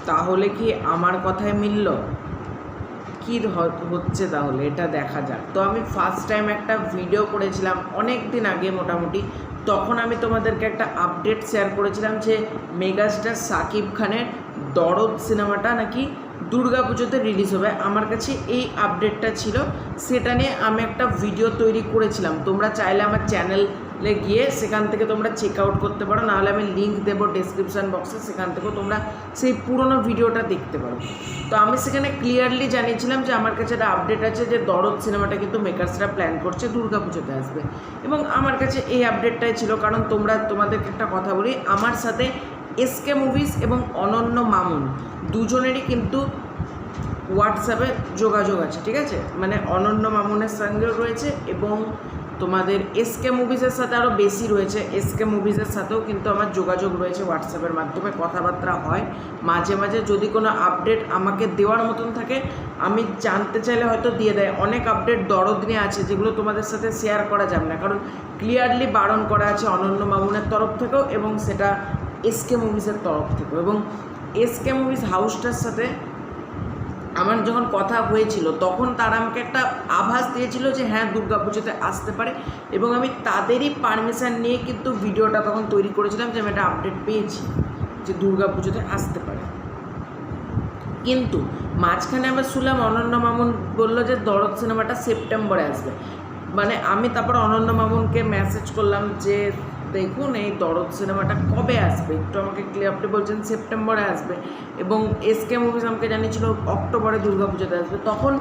তাহলে কি আমার কথায় মিলল? কী হচ্ছে তাহলে এটা দেখা যাক। তো আমি ফার্স্ট টাইম একটা ভিডিও করেছিলাম অনেক দিন আগে, মোটামুটি তখন আমি তোমাদেরকে একটা আপডেট শেয়ার করেছিলাম যে মেগাস্টার সাকিব খানের দরদ সিনেমাটা নাকি দুর্গাপুজোতে রিলিজ হবে। আমার কাছে এই আপডেটটা ছিল, সেটা নিয়ে আমি একটা ভিডিও তৈরি করেছিলাম। তোমরা চাইলে আমার চ্যানেলে গিয়ে সেখান থেকে তোমরা চেক আউট করতে পারো, নাহলে আমি লিঙ্ক দেবো ডেসক্রিপশান বক্সে, সেখান থেকেও তোমরা সেই পুরনো ভিডিওটা দেখতে পারো। তো আমি সেখানে ক্লিয়ারলি জানিয়েছিলাম যে আমার কাছে একটা আপডেট আছে যে দরদ সিনেমাটা কিন্তু মেকার্সরা প্ল্যান করছে দুর্গাপুজোতে আসবে, এবং আমার কাছে এই আপডেটটাই ছিল। কারণ তোমাদেরকে একটা কথা বলি, আমার সাথে এসকে মুভিজ এবং অনন্য মামুন দুজনেরই কিন্তু হোয়াটসঅ্যাপে যোগাযোগ আছে, ঠিক আছে? মানে অনন্য মামুনের সঙ্গেও রয়েছে এবং তোমাদের এসকে মুভিজের সাথে আরও বেশি রয়েছে। এসকে মুভিজের সাথেও কিন্তু আমার যোগাযোগ রয়েছে, হোয়াটসঅ্যাপের মাধ্যমে কথাবার্তা হয় মাঝে মাঝে। যদি কোনো আপডেট আমাকে দেওয়ার মতন থাকে, আমি জানতে চাইলে হয়তো দিয়ে দেয়। অনেক আপডেট দরদ নিয়ে আছে যেগুলো তোমাদের সাথে শেয়ার করা যাবে না, কারণ ক্লিয়ারলি বারণ করা আছে অনন্য মামুনের তরফ থেকেও এবং সেটা এসকে মুভিজের তরফ থেকেও। এবং এসকে মুভিজ হাউসটার সাথে আমার যখন কথা হয়েছিল তখন তারা আমাকে একটা আভাস দিয়েছিল যে হ্যাঁ দুর্গাপুজোতে আসতে পারে, এবং আমি তাদেরই পারমিশন নিয়ে কিন্তু ভিডিওটা তখন তৈরি করেছিলাম যে আমি একটা আপডেট পেয়েছি যে দুর্গাপুজোতে আসতে পারে। কিন্তু মাঝখানে আমরা শুনলাম অনন্য মামুন বললো যে দরদ সিনেমাটা সেপ্টেম্বরে আসবে। মানে আমি তারপর অনন্য মামুনকে মেসেজ করলাম যে দেখুন এই দরদ সিনেমাটা কবে আসবে, একটু আমাকে ক্লিয়ার। আপনি বলছেন সেপ্টেম্বরে আসবে, এবং এসকে মুভিজ আমাকে জানিয়েছিল অক্টোবরে দুর্গাপুজোতে আসবে। তখন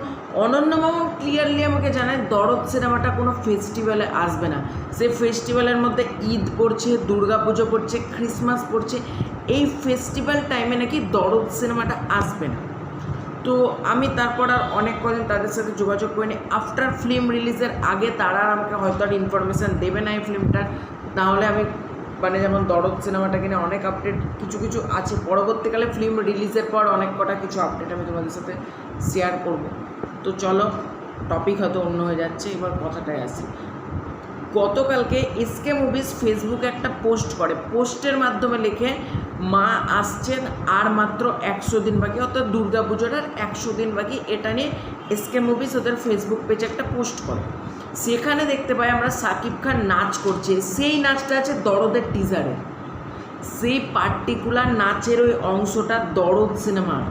অনন্য মামুন ক্লিয়ারলি আমাকে জানায় দরদ সিনেমাটা কোনো ফেস্টিভ্যালে আসবে না। সেই ফেস্টিভ্যালের মধ্যে ঈদ পড়ছে, দুর্গাপুজো পড়ছে, ক্রিসমাস পড়ছে, এই ফেস্টিভ্যাল টাইমে নাকি দরদ সিনেমাটা আসবে না। তো আমি তারপর আর অনেক কদিন তাদের সাথে যোগাযোগ করিনি। আফটার ফিল্ম রিলিজের আগে তারা আর আমাকে হয়তো আর ইনফরমেশান দেবে না এই ফিল্মটার, নাহলে আমি মানে যেমন দরদ সিনেমাটা কিনে অনেক আপডেট কিছু কিছু আছে, পরবর্তীকালে ফিল্ম রিলিজের পর অনেক কটা কিছু আপডেট আমি তোমাদের সাথে শেয়ার করব। তো চলো, টপিক হয়তো অন্য হয়ে যাচ্ছে, এবার কথাটায় আসি। গতকালকে এসকে মুভিজ ফেসবুকে একটা পোস্ট করে, পোস্টের মাধ্যমে লেখে মা আসছেন আর মাত্র 100 দিন বাকি, অর্থাৎ দুর্গাপুজোর আর 100 দিন বাকি। এটা নিয়ে এসকে মুভিজ ওদের ফেসবুক পেজে একটা পোস্ট করে। সেখানে দেখতে পাই আমরা সাকিব খান নাচ করছে, সেই নাচটা আছে দরদের টিজারে। সেই পার্টিকুলার নাচের ওই অংশটা দরদ সিনেমার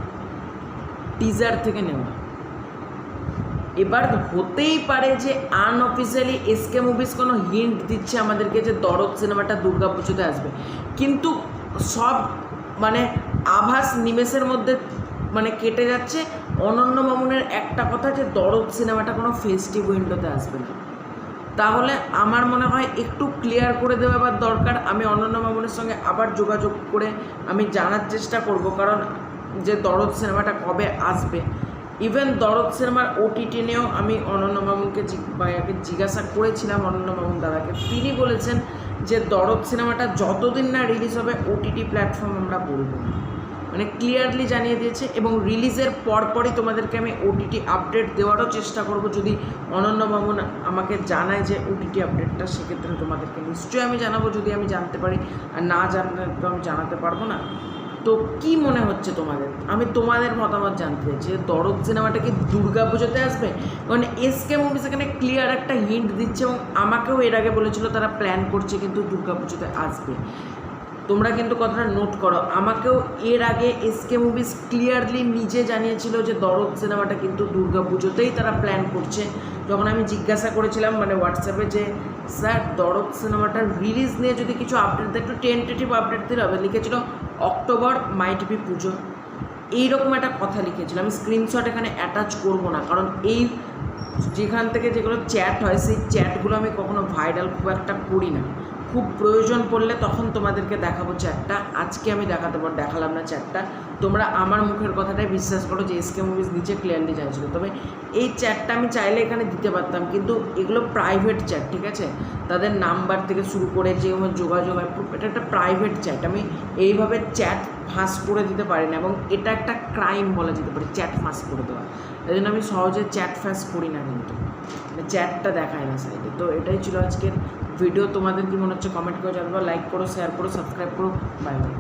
টিজার থেকে নেওয়া। এবার হতেই পারে যে আনঅফিসিয়ালি এসকে মুভিজ কোনো হিন্ট দিচ্ছে আমাদেরকে যে দরদ সিনেমাটা দুর্গাপুজোতে আসবে, কিন্তু সব মানে আভাস নিমেষের মধ্যে মানে কেটে যাচ্ছে। অনন্য মামুনের একটা কথা যে দরদ সিনেমাটা কোনো ফেস্টিভ উইন্ডোতে আসবে না। তাহলে আমার মনে হয় একটু ক্লিয়ার করে দেওয়ার দরকার। আমি অনন্য মামুনের সঙ্গে আবার যোগাযোগ করে আমি জানার চেষ্টা করব, কারণ যে দরদ সিনেমাটা কবে আসবে। ইভেন দরদ সিনেমার ওটিটি নিয়েও আমি অনন্য মামুনকে জিজ্ঞাসা করেছিলাম, অনন্য মামুন দাদাকে। তিনি বলেছেন যে দরদ সিনেমাটা যতদিন না রিলিজ হবে ওটিটি প্ল্যাটফর্ম আমরা বলবো না, মানে ক্লিয়ারলি জানিয়ে দিয়েছে। এবং রিলিজের পরপরই তোমাদেরকে আমি ওটিটি আপডেট দেওয়ারও চেষ্টা করব। যদি অনন্য মামুন আমাকে জানায় যে ওটিটি আপডেটটা, সেক্ষেত্রে তোমাদেরকে নিশ্চয়ই আমি জানাবো যদি আমি জানতে পারি, আর না জানলে তো আমি জানাতে পারবো না। তো কি মনে হচ্ছে তোমাদের? আমি তোমাদের মতামত জানতে চাইছি যে দরদ সিনেমাটা কি দুর্গাপুজোতে আসবে? কারণ এসকে মুভিজ এখানে ক্লিয়ার একটা হিন্ট দিচ্ছে, এবং আমাকেও এর আগে বলেছিল তারা প্ল্যান করছে কিন্তু দুর্গাপুজোতে আসবে। তোমরা কিন্তু কথাটা নোট করো, আমাকেও এর আগে এসকে মুভিজ ক্লিয়ারলি নিজে জানিয়েছিল যে দরদ সিনেমাটা কিন্তু দুর্গাপুজোতেই তারা প্ল্যান করছে। যখন আমি জিজ্ঞাসা করেছিলাম মানে হোয়াটসঅ্যাপে যে স্যার দরদ সিনেমাটার রিলিজ নিয়ে যদি কিছু আপডেট দেয়, একটু টেন্টেটিভ আপডেট দিলে হবে, লিখেছিল অক্টোবর মাইট বি পুজো, এইরকম একটা কথা লিখেছিল। আমি স্ক্রিনশট এখানে অ্যাটাচ করব না, কারণ এই যেখান থেকে যেগুলো চ্যাট হয় সেই চ্যাটগুলো আমি কখনো ভাইরাল খুব একটা করি না। খুব প্রয়োজন পড়লে তখন তোমাদেরকে দেখাবো চ্যাটটা, আজকে আমি দেখালাম না চ্যাটটা। তোমরা আমার মুখের কথাটাই বিশ্বাস করো যে এসকে মুভিজ নিচে ক্লিয়ারলি জানিয়েছিল। তবে এই চ্যাটটা আমি চাইলে এখানে দিতে পারতাম, কিন্তু এগুলো প্রাইভেট চ্যাট, ঠিক আছে? তাদের নাম্বার থেকে শুরু করে যে আমার যোগাযোগ হয়, এটা একটা প্রাইভেট চ্যাট। আমি এইভাবে চ্যাট ফাঁস করে দিতে পারি না, এবং এটা একটা ক্রাইম বলা যেতে পারে চ্যাট ফাঁস করে দেওয়া। এই জন্য আমি সহজে চ্যাট ফাঁস করি না, কিন্তু চ্যাটটা দেখায় না সাইডে। তো এটাই ছিল আজকের ভিডিও। তোমাদের কি মনে হচ্ছে কমেন্ট করে জানাবো, লাইক করো, শেয়ার করো, সাবস্ক্রাইব করো। Bye bye.